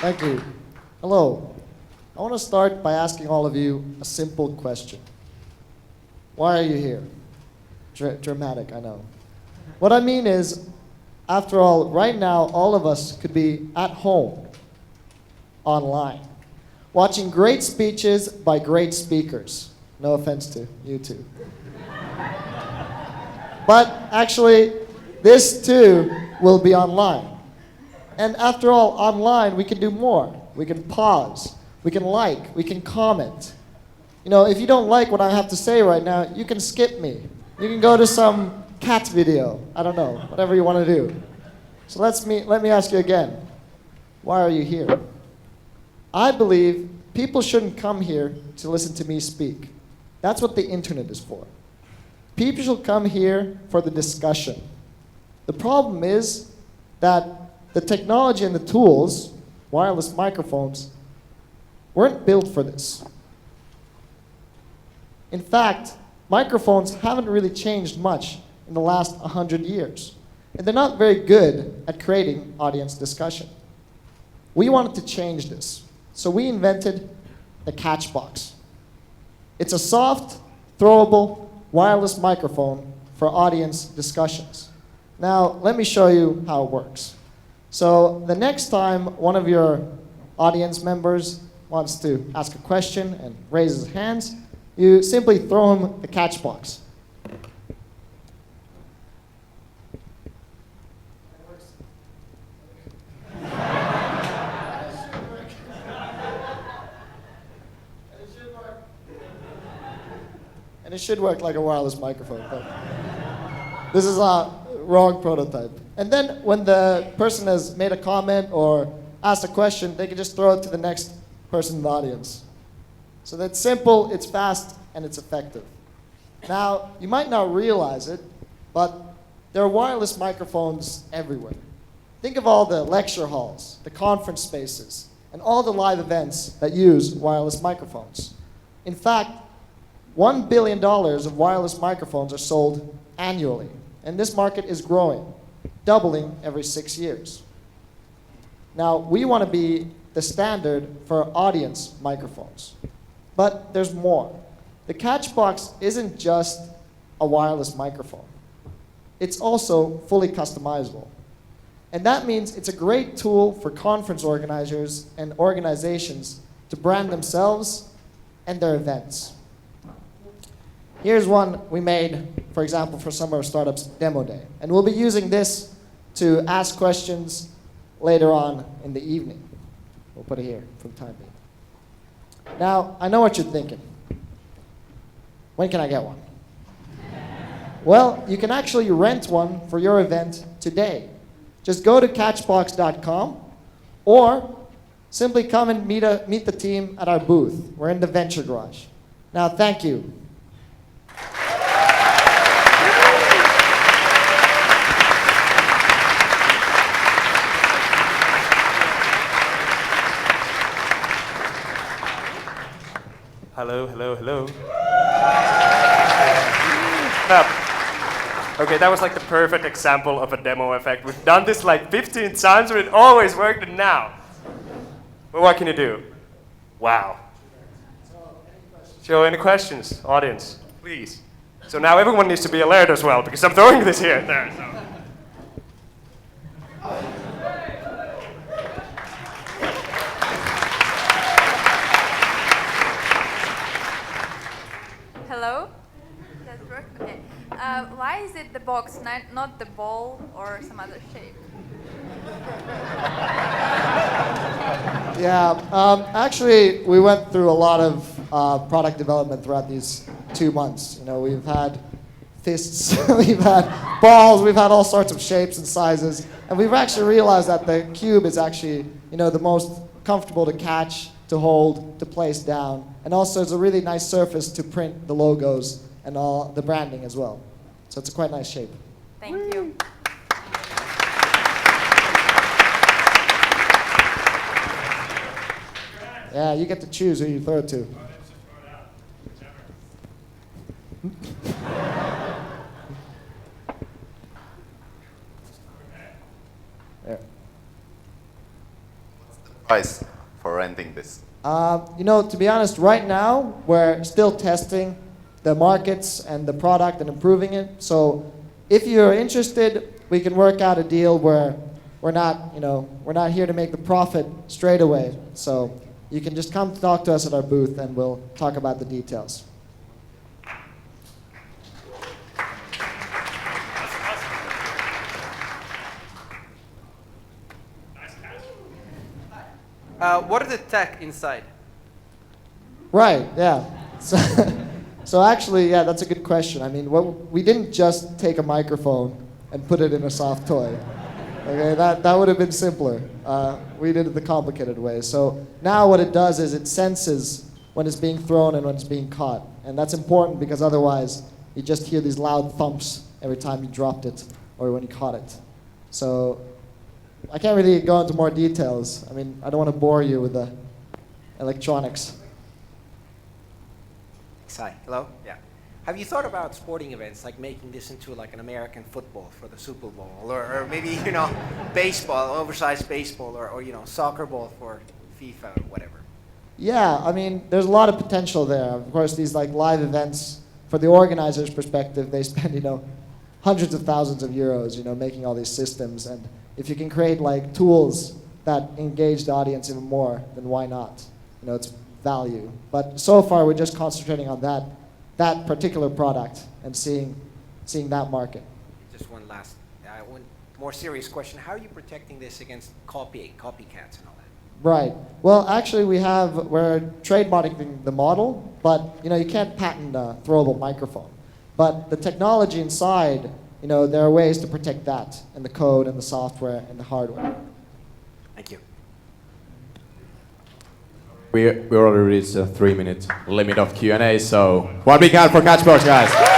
Thank you. Hello. I want to start by asking all of you a simple question. Why are you here? Dramatic, I know. What I mean is, after all, right now, all of us could be at home, online, watching great speeches by great speakers. No offense to you two. But actually, this too will be online. And after all, online, we can do more. We can pause. We can like. We can comment. You know, if you don't like what I have to say right now, you can skip me. You can go to some cat video. I don't know, whatever you want to do. So let me ask you again. Why are you here? I believe people shouldn't come here to listen to me speak. That's what the internet is for. People should come here for the discussion. The problem is that the technology and the tools, wireless microphones, weren't built for this. In fact, microphones haven't really changed much in the last 100 years. And they're not very good at creating audience discussion. We wanted to change this. So we invented the CatchBox. It's a soft, throwable, wireless microphone for audience discussions. Now, let me show you how it works. So the next time one of your audience members wants to ask a question and raises his hands, you simply throw him the CatchBox. And it should work like a wireless microphone, but this is a wrong prototype. And then when the person has made a comment or asked a question, they can just throw it to the next person in the audience. So that's simple, it's fast, and it's effective. Now, you might not realize it, but there are wireless microphones everywhere. Think of all the lecture halls, the conference spaces, and all the live events that use wireless microphones. In fact, $1 billion of wireless microphones are sold annually, and this market is growing, doubling every 6 years. Now, we want to be the standard for audience microphones. But there's more. The CatchBox isn't just a wireless microphone. It's also fully customizable. And that means it's a great tool for conference organizers and organizations to brand themselves and their events. Here's one we made, for example, for some of our startups' demo day. And we'll be using this to ask questions later on in the evening. We'll put it here for the time being. Now, I know what you're thinking. When can I get one? Well, you can actually rent one for your event today. Just go to CatchBox.com or simply come and meet the team at our booth. We're in the Venture Garage. Now, thank you. Hello, hello, hello. Okay, that was like the perfect example of a demo effect. We've done this like 15 times, but it always worked, and now. Well, what can you do? Wow. So, any questions, audience? Please. So now everyone needs to be alert as well, because I'm throwing this here and there. So. Hello? Does it work? Okay. Why is it the box, not the ball or some other shape? Yeah, actually, we went through a lot of product development throughout these 2 months. You know, we've had fists, we've had balls, we've had all sorts of shapes and sizes, and we've actually realized that the cube is actually, you know, the most comfortable to catch, to hold, to place down, and also it's a really nice surface to print the logos and all the branding as well. So it's a quite nice shape. Thank you. Yeah, you get to choose who you throw it to. There. price for renting this? To be honest, right now we're still testing the markets and the product and improving it. So if you're interested, we can work out a deal where we're not here to make the profit straight away. So you can just come talk to us at our booth and we'll talk about the details. What are the tech inside? Right, yeah. So actually, yeah, that's a good question. I mean, we didn't just take a microphone and put it in a soft toy. Okay, that would have been simpler. We did it the complicated way. So now what it does is it senses when it's being thrown and when it's being caught. And that's important because otherwise you just hear these loud thumps every time you dropped it or when you caught it. So I can't really go into more details. I mean, I don't want to bore you with the electronics. Hi, hello? Yeah. Have you thought about sporting events, like making this into like an American football for the Super Bowl, or maybe, baseball, oversized baseball, or soccer ball for FIFA or whatever? Yeah, I mean, there's a lot of potential there. Of course, these like live events, for the organizers' perspective, they spend, hundreds of thousands of euros, making all these systems. And if you can create like tools that engage the audience even more, then why not? It's value. But so far, we're just concentrating on that particular product and seeing that market. Just one last, one more serious question. How are you protecting this against copycats and all that? Right. Well, actually, we're trademarking the model, but you can't patent a throwable microphone. But the technology inside, there are ways to protect that, and the code, and the software, and the hardware. Thank you. We already reached a 3-minute limit of Q&A, so one big hand for CatchBox, guys.